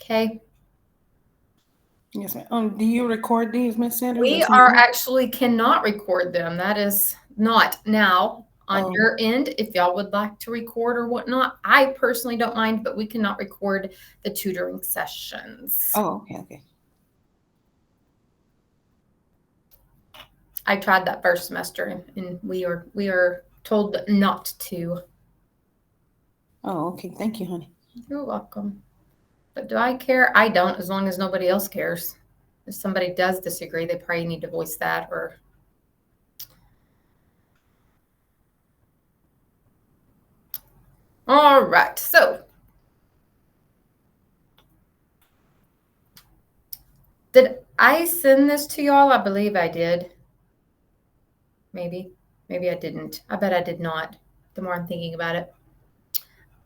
Okay. Yes, ma'am. Do you record these, Miss Sanders? We are actually cannot record them. That is not now on your end. If y'all would like to record or whatnot, I personally don't mind, but we cannot record the tutoring sessions. Oh, okay. I tried that first semester, and we are told not to. Oh, okay. Thank you, honey. You're welcome. But do I care? I don't, as long as nobody else cares. If somebody does disagree, they probably need to voice that or. All right. So did I send this to y'all? I believe I did. Maybe I didn't. I bet I did not. The more I'm thinking about it.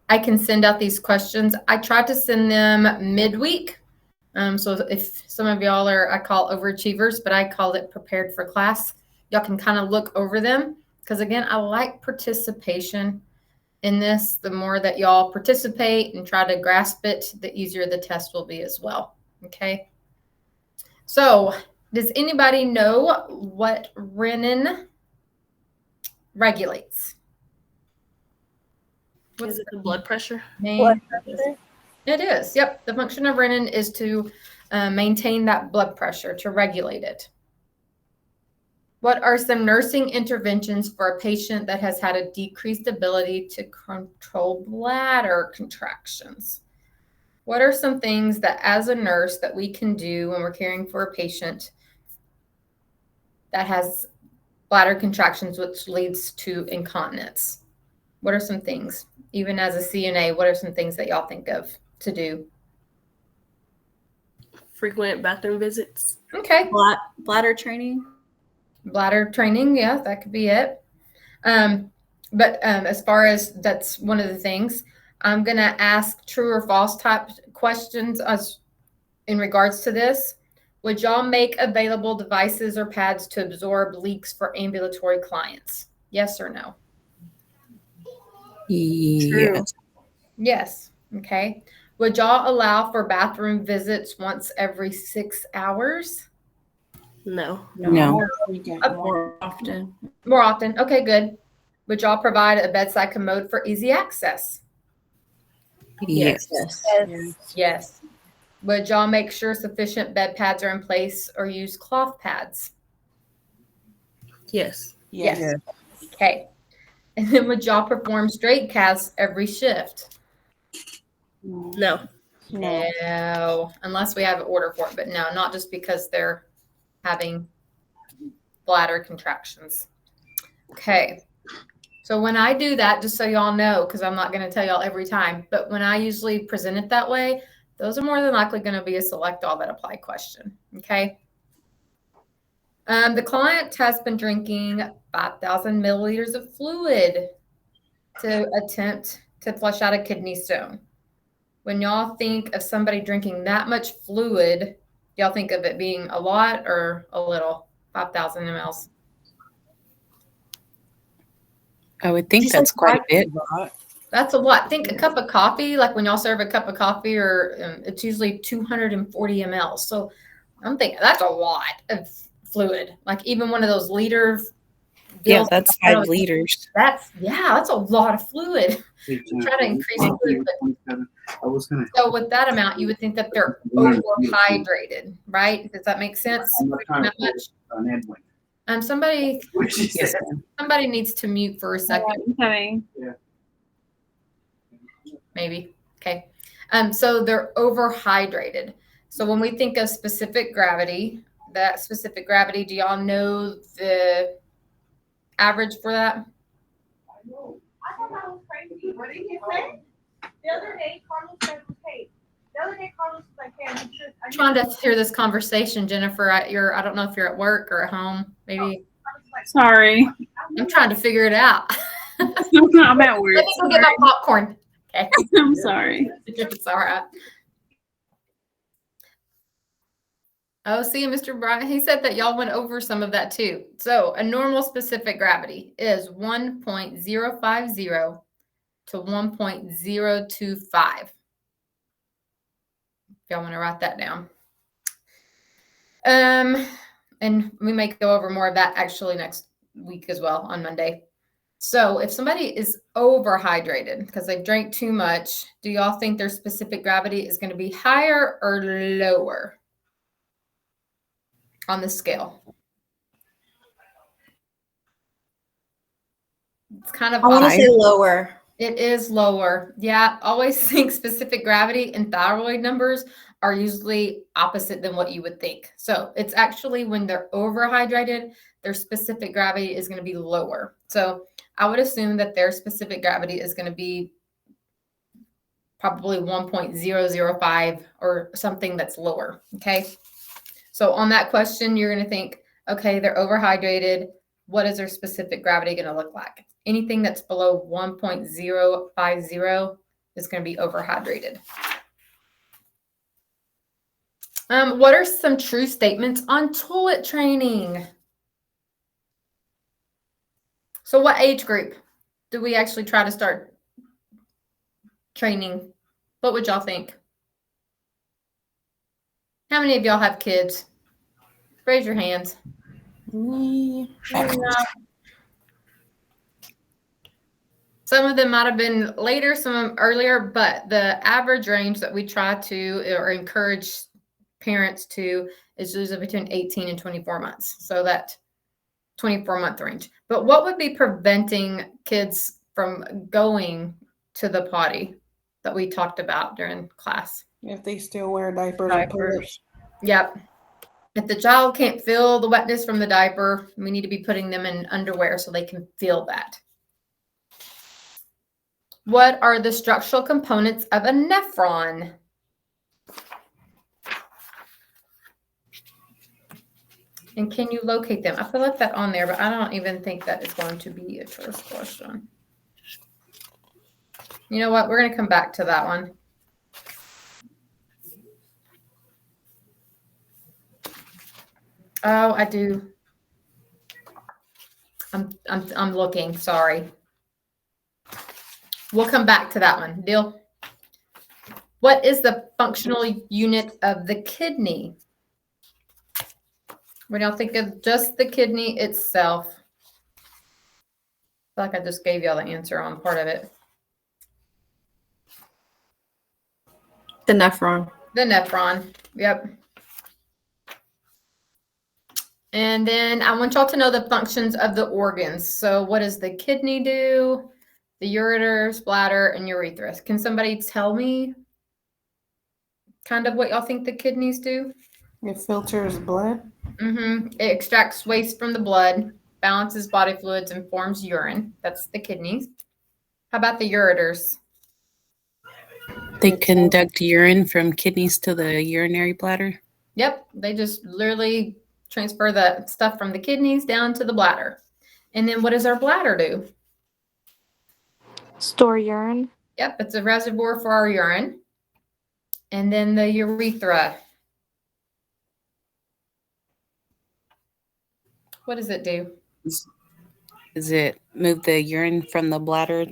I can send out these questions. I tried to send them midweek. So if some of y'all are, I call overachievers, but I call it prepared for class. Y'all can kind of look over them. Because again, I like participation in this. The more that y'all participate and try to grasp it, the easier the test will be as well. Okay. So does anybody know what renin regulates? Is it the blood pressure? Blood pressure? It is. Yep. The function of renin is to maintain that blood pressure, to regulate it. What are some nursing interventions for a patient that has had a decreased ability to control bladder contractions? What are some things that as a nurse that we can do when we're caring for a patient that has bladder contractions, which leads to incontinence? What are some things? Even as a CNA, what are some things that y'all think of to do? Frequent bathroom visits. Okay. Bladder training. Bladder training, yeah, that could be it. But as far as that's one of the things, I'm going to ask true or false type questions as in regards to this. Would y'all make available devices or pads to absorb leaks for ambulatory clients? Yes or no? Yes. Yes. Okay. Would y'all allow for bathroom visits once every 6 hours? No. No. More often. More often. Okay, good. Would y'all provide a bedside commode for easy access? Yes. Yes. Would y'all make sure sufficient bed pads are in place or use cloth pads? Yes. Yes. Okay. And then would y'all perform straight casts every shift? No. No, unless we have an order for it, but no, not just because they're having bladder contractions. Okay. So when I do that, just so y'all know, because I'm not going to tell y'all every time, but when I usually present it that way, those are more than likely going to be a select all that apply question. Okay. The client has been drinking 5,000 milliliters of fluid to attempt to flush out a kidney stone. When y'all think of somebody drinking that much fluid, y'all think of it being a lot or a little? 5,000 mLs. I would think that's quite a bit. That's a lot. Think a cup of coffee, like when y'all serve a cup of coffee, or it's usually 240 mLs. So I'm thinking that's a lot of fluid. Like even one of those liter. Yeah, that's 5 liters. That's a lot of fluid. Try to increase fluid. So with that amount, you would think that they're overhydrated, right? Does that make sense? That much? Somebody needs to mute for a second. Maybe. Okay. So they're overhydrated. So when we think of specific gravity, that specific gravity, do y'all know the average for that? I know. I thought that was crazy. What did he say? The other day, Carlos said it was Kate. The other day, Carlos was like, "Hey, I'm trying to hear this conversation, Jennifer. I don't know if you're at work or at home. Maybe. Sorry. I'm trying to figure it out. I'm at work. Let me go get my popcorn. Okay. I'm sorry. It's all right. Oh, see, Mr. Bryant, he said that y'all went over some of that too. So a normal specific gravity is 1.050 to 1.025. y'all want to write that down. And we may go over more of that actually next week as well on Monday. So if somebody is overhydrated because they drank too much, do y'all think their specific gravity is going to be higher or lower on the scale? It's kind of I want to odd. say lower. It is lower. Yeah, always think specific gravity and thyroid numbers are usually opposite than what you would think. So it's actually when they're overhydrated, their specific gravity is going to be lower. So I would assume that their specific gravity is going to be probably 1.005 or something that's lower. Okay. So on that question, you're going to think, okay, they're overhydrated. What is their specific gravity going to look like? Anything that's below 1.050 is going to be overhydrated. What are some true statements on toilet training? So what age group do we actually try to start training? What would y'all think? How many of y'all have kids? Raise your hands. Me. Some of them might have been later, some of them earlier, but the average range that we try to or encourage parents to is usually between 18 and 24 months. So that 24-month range. But what would be preventing kids from going to the potty that we talked about during class? If they still wear diapers. Diapers. Yep. If the child can't feel the wetness from the diaper, we need to be putting them in underwear so they can feel that. What are the structural components of a nephron? And can you locate them? I left that on there, but I don't even think that is going to be a first question. You know what? We're going to come back to that one. Oh, I do. I'm looking. Sorry. We'll come back to that one. Deal. What is the functional unit of the kidney? When y'all think of just the kidney itself, I feel like I just gave y'all the answer on part of it. The nephron. The nephron. Yep. And then I want y'all to know the functions of the organs. So what does the kidney do? The ureters, bladder, and urethra. Can somebody tell me kind of what y'all think the kidneys do? It filters blood. It extracts waste from the blood, balances body fluids, and forms urine. That's the kidneys. How about the ureters? They conduct urine from kidneys to the urinary bladder. Yep, they just literally transfer the stuff from the kidneys down to the bladder. And then what does our bladder do? Store urine. Yep, it's a reservoir for our urine. And then the urethra. What does it do? Does it move the urine from the bladder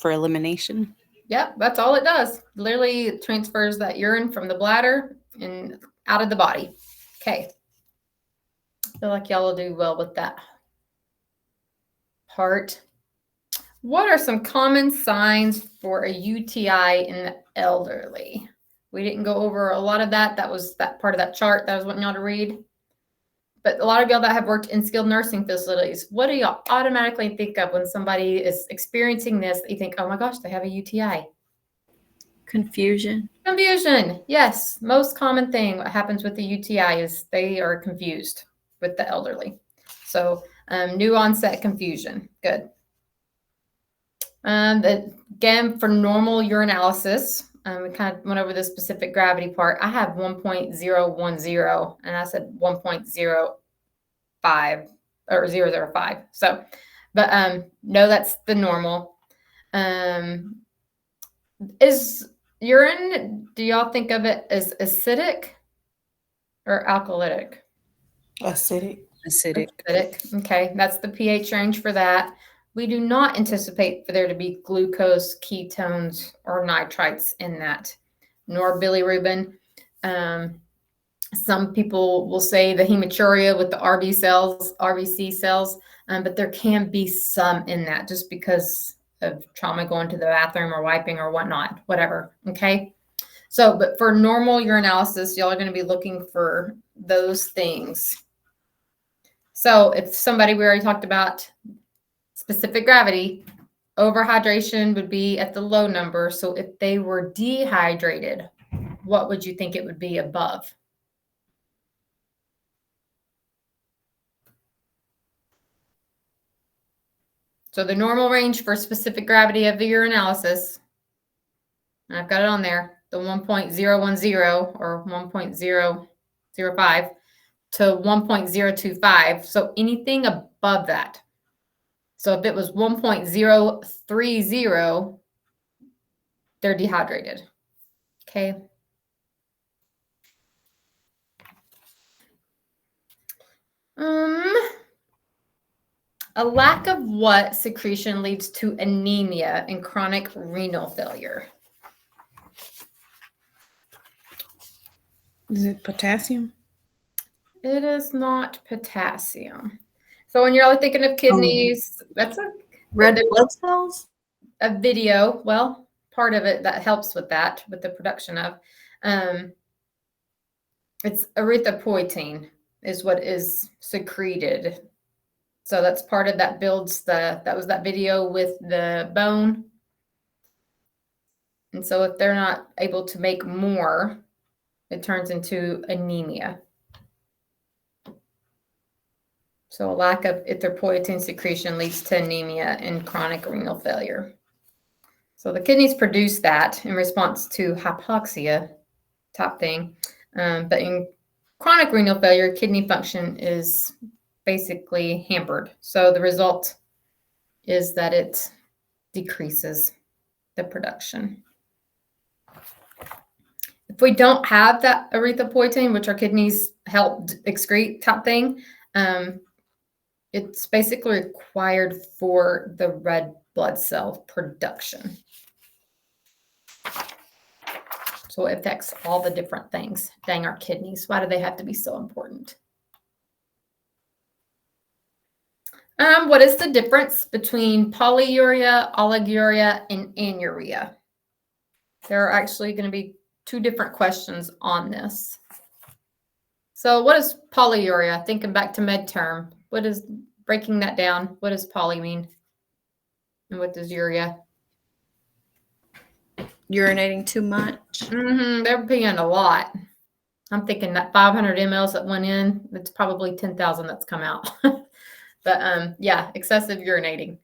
for elimination? Yep, that's all it does. Literally it transfers that urine from the bladder and out of the body. Okay. I feel like y'all will do well with that part. What are some common signs for a UTI in the elderly? We didn't go over a lot of that. That was that part of that chart that I was wanting y'all to read. But a lot of y'all that have worked in skilled nursing facilities, what do y'all automatically think of when somebody is experiencing this? That you think, oh my gosh, they have a UTI. Confusion. Confusion. Yes. Most common thing what happens with the UTI is they are confused with the elderly. So new onset confusion. Good. Again, for normal urinalysis, we kind of went over the specific gravity part. I have 1.010 and I said 1.05 or 005. So, but no, that's the normal. Is urine, do y'all think of it as acidic or alkalytic? Acidic. Acidic. Acidic. Okay, that's the pH range for that. We do not anticipate for there to be glucose, ketones, or nitrites in that, nor bilirubin. Some people will say the hematuria with the RBC cells, but there can be some in that just because of trauma going to the bathroom or wiping or whatnot, whatever. Okay. So, but for normal urinalysis, y'all are going to be looking for those things. So if somebody, we already talked about specific gravity, overhydration would be at the low number. So if they were dehydrated, what would you think it would be above? So the normal range for specific gravity of the urinalysis, and I've got it on there, the 1.010 or 1.005 to 1.025. So anything above that. So if it was 1.030, they're dehydrated. Okay. A lack of what secretion leads to anemia and chronic renal failure? Is it potassium? It is not potassium. So when you're thinking of kidneys, that's Red blood cells? a video. Well, part of it that helps with that, with the production of. It's erythropoietin is what is secreted. So that's part of that builds that was that video with the bone. And so if they're not able to make more, it turns into anemia. So a lack of erythropoietin secretion leads to anemia and chronic renal failure. So the kidneys produce that in response to hypoxia, top thing. But in chronic renal failure, kidney function is basically hampered. So the result is that it decreases the production. If we don't have that erythropoietin, which our kidneys help excrete top thing, it's basically required for the red blood cell production. So it affects all the different things. Dang, our kidneys. Why do they have to be so important? What is the difference between polyuria, oliguria, and anuria? There are actually going to be two different questions on this. So what is polyuria? Thinking back to med term, what is breaking that down? What does poly mean? And what does uria? Urinating too much. They're peeing a lot. I'm thinking that 500 mLs that went in, it's probably 10,000 that's come out. But yeah, excessive urinating.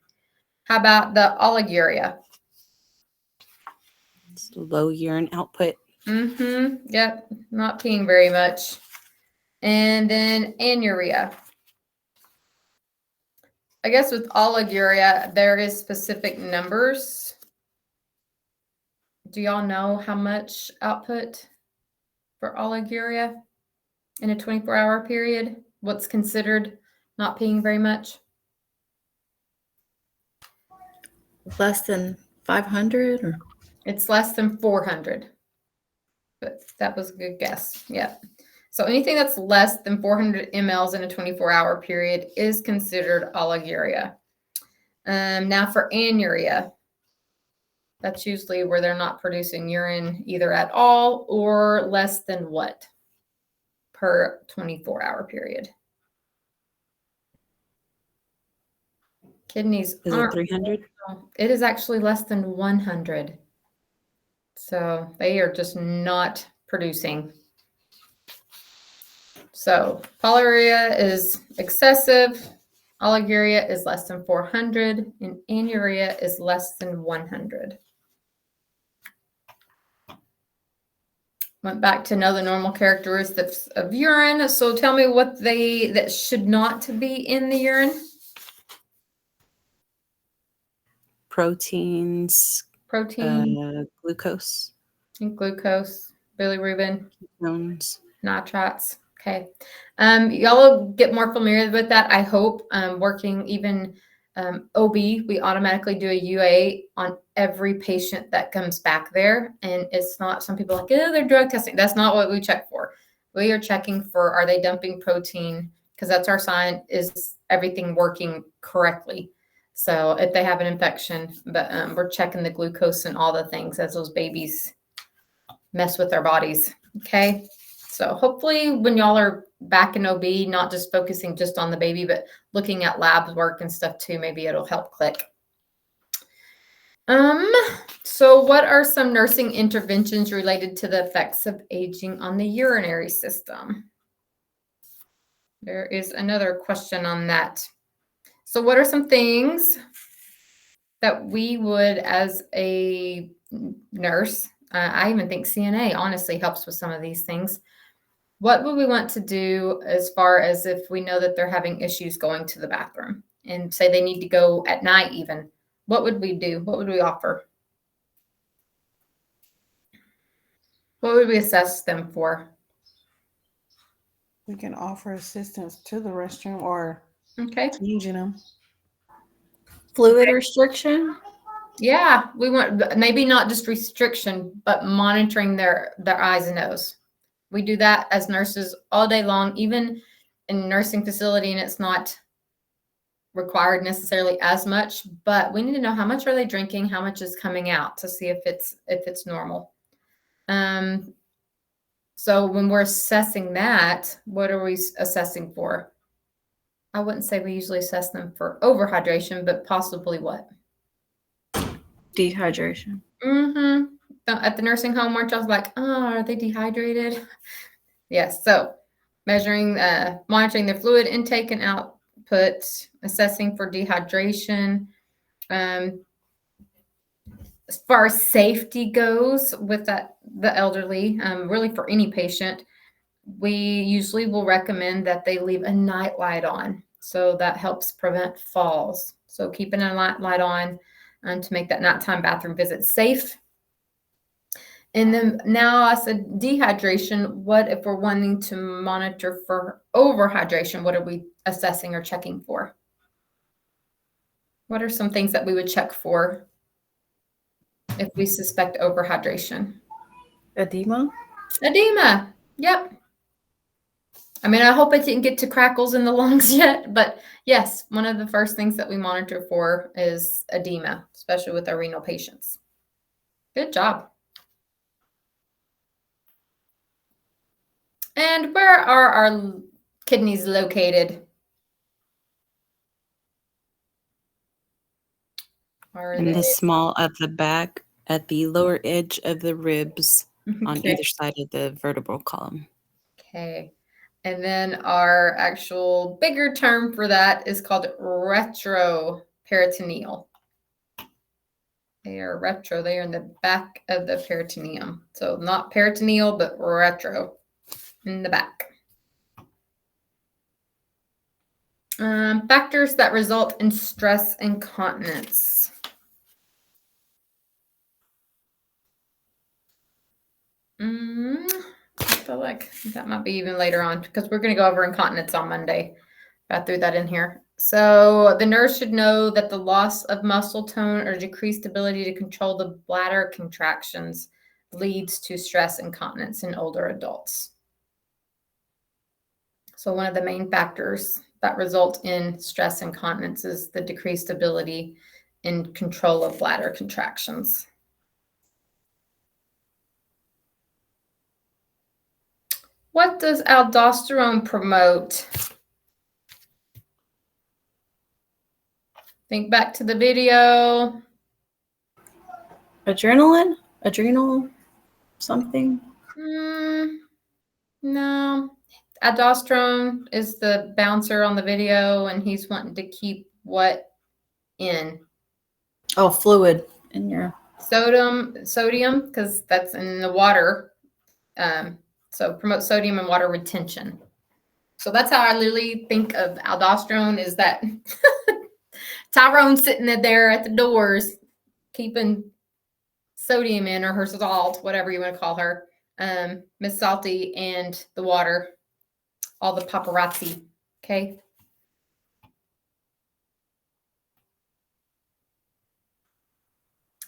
How about the oliguria? It's low urine output. Yep, not peeing very much. And then anuria. I guess with oliguria, there is specific numbers. Do y'all know how much output for oliguria in a 24-hour period? What's considered not peeing very much? Less than 500 or? It's less than 400. But that was a good guess. Yeah. So anything that's less than 400 mLs in a 24-hour period is considered oliguria. Now for anuria, that's usually where they're not producing urine either at all or less than what per 24-hour period. Kidneys Is it 300? It is actually less than 100. So they are just not producing. So polyuria is excessive, oliguria is less than 400, and anuria is less than 100. Went back to know the normal characteristics of urine. So tell me what that should not be in the urine. Proteins, glucose, and glucose, bilirubin, ketones. nitrates. Okay. Y'all will get more familiar with that, I hope, working even OB, we automatically do a UA on every patient that comes back there. And it's not, some people are like, oh, they're drug testing. That's not what we check for. We are checking for, are they dumping protein? Because that's our sign, is everything working correctly? So if they have an infection, but we're checking the glucose and all the things as those babies mess with their bodies. Okay. So hopefully when y'all are back in OB, not just focusing just on the baby, but looking at labs work and stuff too, maybe it'll help click. So what are some nursing interventions related to the effects of aging on the urinary system? There is another question on that. So what are some things that we would, as a nurse, I even think CNA honestly helps with some of these things. What would we want to do as far as if we know that they're having issues going to the bathroom and say they need to go at night even? What would we do? What would we offer? What would we assess them for? We can offer assistance to the restroom or Okay. changing them. Fluid restriction? Yeah, we want maybe not just restriction, but monitoring their eyes and nose. We do that as nurses all day long, even in nursing facility, and it's not required necessarily as much, but we need to know how much are they drinking, how much is coming out to see if it's normal. So when we're assessing that, what are we assessing for? I wouldn't say we usually assess them for overhydration, but possibly what? Dehydration. Mm-hmm. At the nursing home, weren't y'all like, oh, are they dehydrated? Yes. So measuring, monitoring their fluid intake and output, assessing for dehydration. As far as safety goes with the elderly, really for any patient, we usually will recommend that they leave a night light on. So that helps prevent falls. So keeping a light on to make that nighttime bathroom visit safe. And then now I said dehydration. What if we're wanting to monitor for overhydration? What are we assessing or checking for? What are some things that we would check for if we suspect overhydration? Edema? Edema. Yep. I mean, I hope I didn't get to crackles in the lungs yet, but yes, one of the first things that we monitor for is edema, especially with our renal patients. Good job. And where are our kidneys located? In the small of the back at the lower edge of the ribs on either side of the vertebral column. Okay. And then our actual bigger term for that is called retroperitoneal. They are retro. They are in the back of the peritoneum. So not peritoneal, but retro in the back. Factors that result in stress incontinence. I feel like that might be even later on because we're going to go over incontinence on Monday. I threw that in here. So the nurse should know that the loss of muscle tone or decreased ability to control the bladder contractions leads to stress incontinence in older adults. So one of the main factors that result in stress incontinence is the decreased ability in control of bladder contractions. What does aldosterone promote? Think back to the video. Adrenaline? Adrenal something? No. Aldosterone is the bouncer on the video, and he's wanting to keep what in? Oh, fluid in your Sodium, because that's in the water. So promote sodium and water retention. So that's how I literally think of aldosterone, is that Tyrone sitting there at the doors, keeping sodium in, or her salt, whatever you want to call her, Miss Salty, and the water, all the paparazzi. Okay.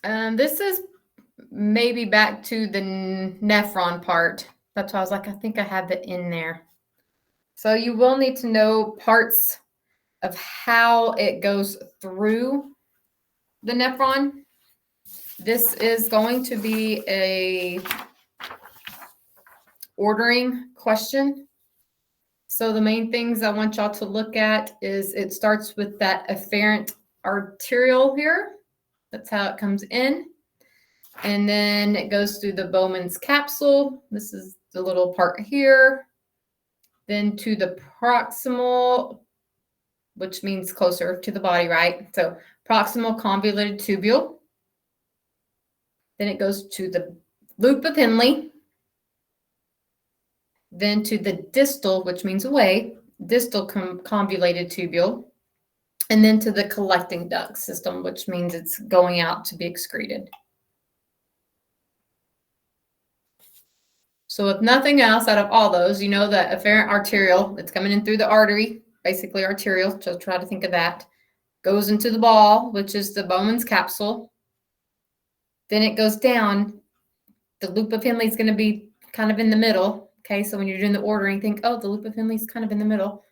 This is maybe back to the nephron part. That's why I was like, I think I have it in there. So you will need to know parts of how it goes through the nephron. This is going to be a ordering question. So the main things I want y'all to look at is it starts with that afferent arteriole here. That's how it comes in. And then it goes through the Bowman's capsule. This is the little part here. Then to the proximal, which means closer to the body, right? So proximal convoluted tubule. Then it goes to the loop of Henle. Then to the distal, which means away, distal convoluted tubule. And then to the collecting duct system, which means it's going out to be excreted. So if nothing else out of all those, you know that afferent arteriole, it's coming in through the artery, basically arterial, so try to think of that. Goes into the ball, which is the Bowman's capsule. Then it goes down. The loop of Henle is going to be kind of in the middle. Okay, so when you're doing the ordering, think, oh, the loop of Henle is kind of in the middle.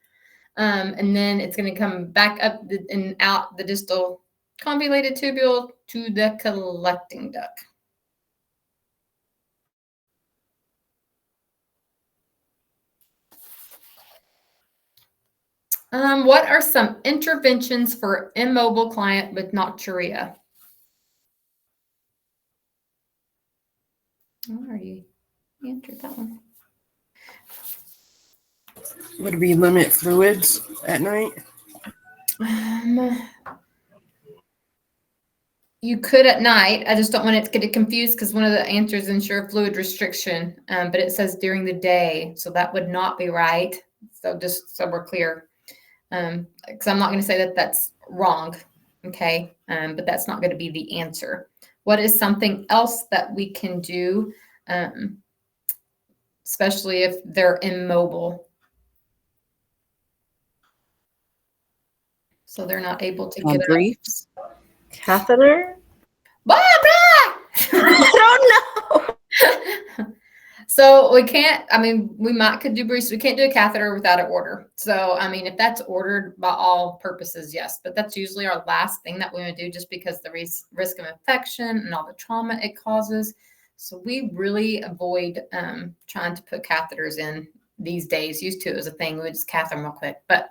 And then it's going to come back up and out the distal convoluted tubule to the collecting duct. What are some interventions for immobile client with nocturia? Alrighty, you answered that one. Would it be limit fluids at night? You could at night. I just don't want it to get confused because one of the answers ensure fluid restriction, but it says during the day, so that would not be right. So just so we're clear, because I'm not going to say that that's wrong, okay? But that's not going to be the answer. What is something else that we can do, especially if they're immobile? So they're not able to get Briefs. Catheter? Blah, blah! I don't know. So we can't, I mean, could do briefs. We can't do a catheter without an order. So, I mean, if that's ordered by all purposes, yes, but that's usually our last thing that we would do just because the risk of infection and all the trauma it causes. So we really avoid trying to put catheters in these days. Used to, it was a thing. We would just catheter them real quick. But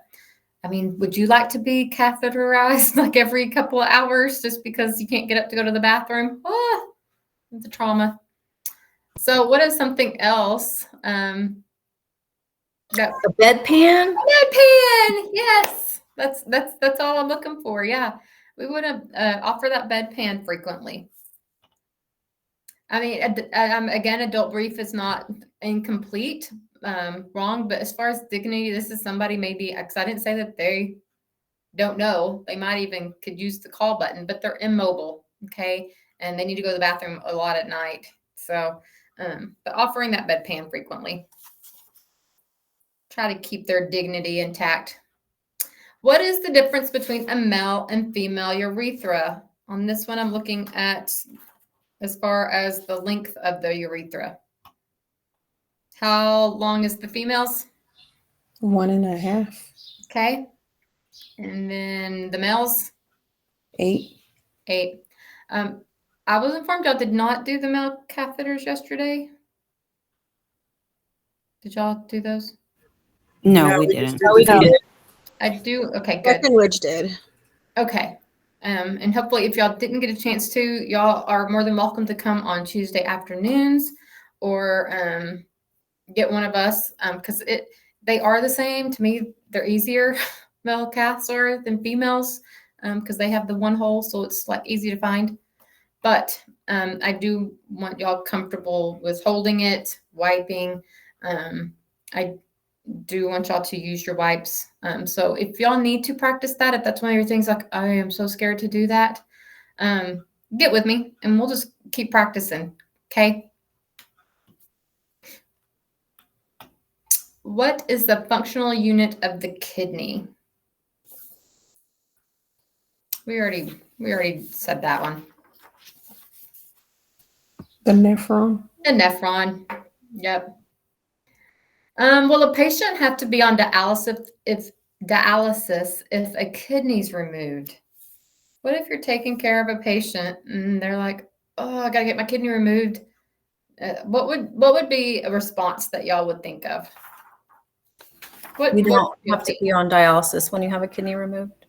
I mean, would you like to be catheterized like every couple of hours just because you can't get up to go to the bathroom? Oh, it's a trauma. So what is something else? A bedpan? Bedpan, yes. That's all I'm looking for. Yeah, we would offer that bedpan frequently. I mean, again, adult brief is not incomplete, wrong. But as far as dignity, this is somebody maybe, because I didn't say that they don't know. They might even could use the call button, but they're immobile, okay, and they need to go to the bathroom a lot at night. So. But offering that bedpan frequently. Try to keep their dignity intact. What is the difference between a male and female urethra? On this one, I'm looking at as far as the length of the urethra. How long is the female's? 1.5. Okay. And then the male's? 8. 8. I was informed y'all did not do the male catheters yesterday. Did y'all do those? No, we didn't. No, we did. I do. Okay, good. Breckenridge did. Okay. And hopefully if y'all didn't get a chance to, y'all are more than welcome to come on Tuesday afternoons or get one of us because they are the same. To me, they're easier, male caths are than females because they have the one hole, so it's like easy to find. But I do want y'all comfortable with holding it, wiping. I do want y'all to use your wipes. So if y'all need to practice that, if that's one of your things, like I am so scared to do that, get with me and we'll just keep practicing. Okay. What is the functional unit of the kidney? We already said that one. The nephron. A nephron. Yep. Will a patient have to be on dialysis if a kidney's removed? What if you're taking care of a patient and they're like, "Oh, I gotta get my kidney removed"? What would be a response that y'all would think of? You don't have to be on dialysis when you have a kidney removed.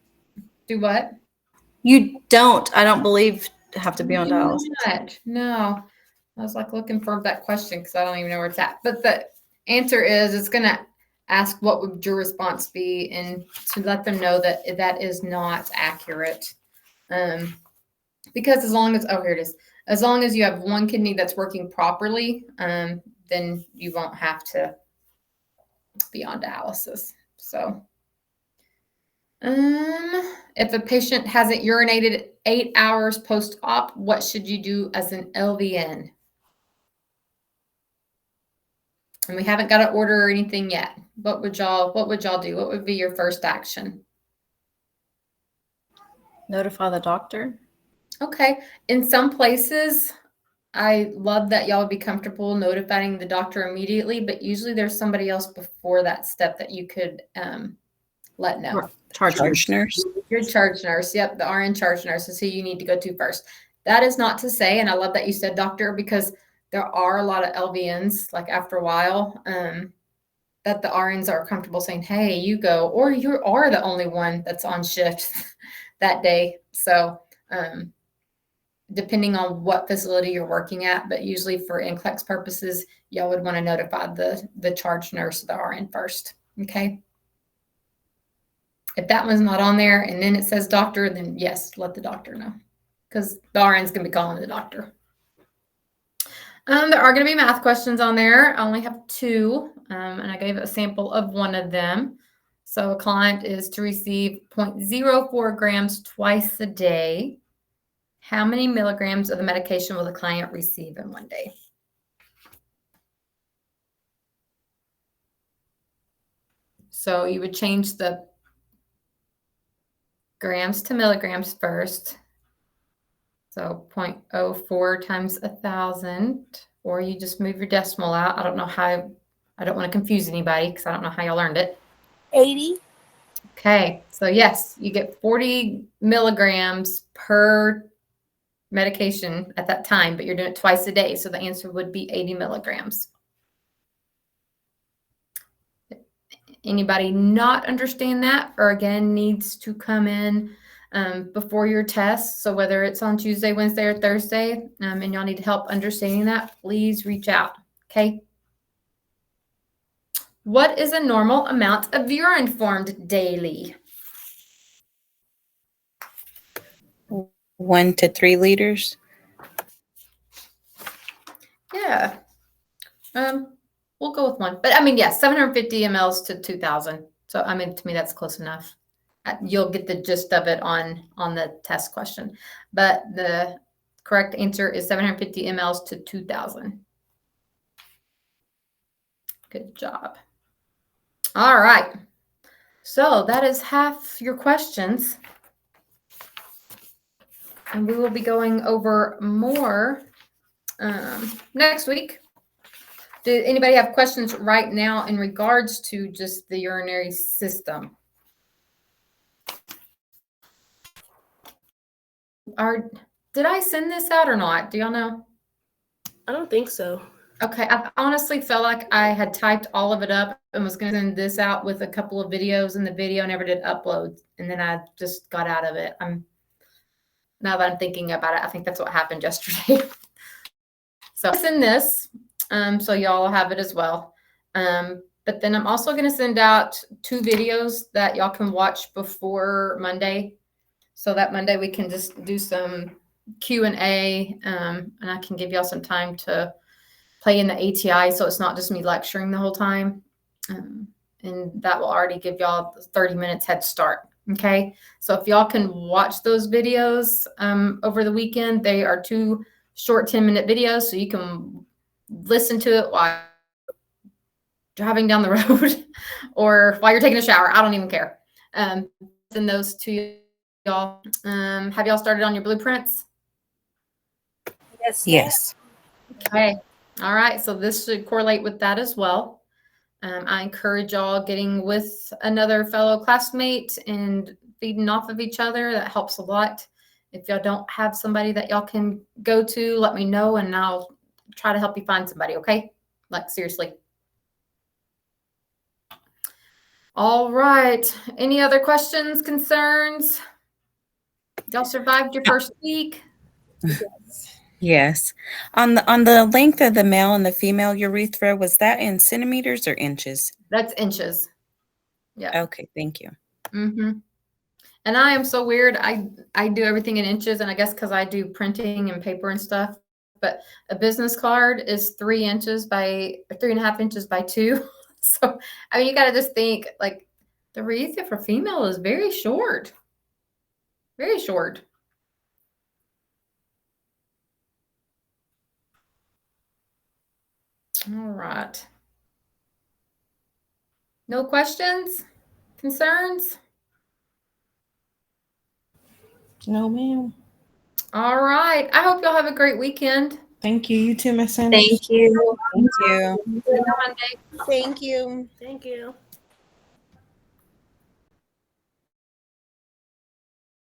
Do what? You don't. I don't believe have to be on dialysis. Not. No. I was like looking for that question because I don't even know where it's at. But the answer is it's going to ask what would your response be and to let them know that that is not accurate. Because as long as, here it is. As long as you have one kidney that's working properly, then you won't have to be on dialysis. So, if a patient hasn't urinated 8 hours post-op, what should you do as an LVN? And we haven't got an order or anything yet. What would y'all do? What would be your first action? Notify the doctor. Okay. In some places, I love that y'all would be comfortable notifying the doctor immediately, but usually there's somebody else before that step that you could let know. Charge nurse. Your charge nurse. Yep, the RN charge nurse is who you need to go to first. That is not to say, and I love that you said doctor, because there are a lot of LVNs, like after a while, that the RNs are comfortable saying, hey, you go, or you are the only one that's on shift that day. So depending on what facility you're working at, but usually for NCLEX purposes, y'all would want to notify the charge nurse or the RN first. Okay. If that one's not on there and then it says doctor, then yes, let the doctor know, because the RN's going to be calling the doctor. There are going to be math questions on there. I only have 2, and I gave a sample of one of them. So a client is to receive 0.04 grams twice a day. How many milligrams of the medication will the client receive in one day? So you would change the grams to milligrams first. So 0.04 times 1,000, or you just move your decimal out. I don't want to confuse anybody because I don't know how y'all learned it. 80. Okay, so yes, you get 40 milligrams per medication at that time, but you're doing it twice a day. So the answer would be 80 milligrams. Anybody not understand that, or again, needs to come in before your test? So whether it's on Tuesday, Wednesday, or Thursday, and y'all need help understanding that, please reach out. Okay. What is a normal amount of urine formed daily? 1 to 3 liters. Yeah. We'll go with 1. But I mean, yes, 750 mLs to 2,000. So I mean, to me, that's close enough. You'll get the gist of it on the test question. But the correct answer is 750 mLs to 2,000. Good job. All right. So that is half your questions. And we will be going over more next week. Did anybody have questions right now in regards to just the urinary system? Did I send this out or not? Do y'all know? I don't think so. Okay, I honestly felt like I had typed all of it up and was going to send this out with a couple of videos, and the video never did upload, and then I just got out of it. Now that I'm thinking about it, I think that's what happened yesterday. So I'll send this, so y'all have it as well. But then I'm also going to send out 2 videos that y'all can watch before Monday. So that Monday we can just do some Q&A, and I can give y'all some time to play in the ATI, so it's not just me lecturing the whole time. And that will already give y'all 30 minutes head start. Okay, so if y'all can watch those videos over the weekend, they are 2 short 10-minute videos, so you can listen to it while driving down the road or while you're taking a shower. I don't even care. Send those to y'all. Have y'all started on your blueprints? Yes. Yes. Okay. All right. So this should correlate with that as well. I encourage y'all getting with another fellow classmate and feeding off of each other. That helps a lot. If y'all don't have somebody that y'all can go to, let me know and I'll try to help you find somebody. Okay. Like seriously. All right. Any other questions, concerns? Y'all survived your first week? Yes. On the length of the male and the female urethra, was that in centimeters or inches? That's inches. Yeah. Okay, thank you. Mm-hmm. And I am so weird. I do everything in inches, and I guess because I do printing and paper and stuff. But a business card is 3 inches by 3.5 inches by 2. So I mean, you got to just think like the urethra for female is very short. Very short. All right. No questions? Concerns? No, ma'am. All right. I hope y'all have a great weekend. Thank you. You too, Miss Sanders. Thank you. Thank you. See you on Monday. Thank you. Thank you.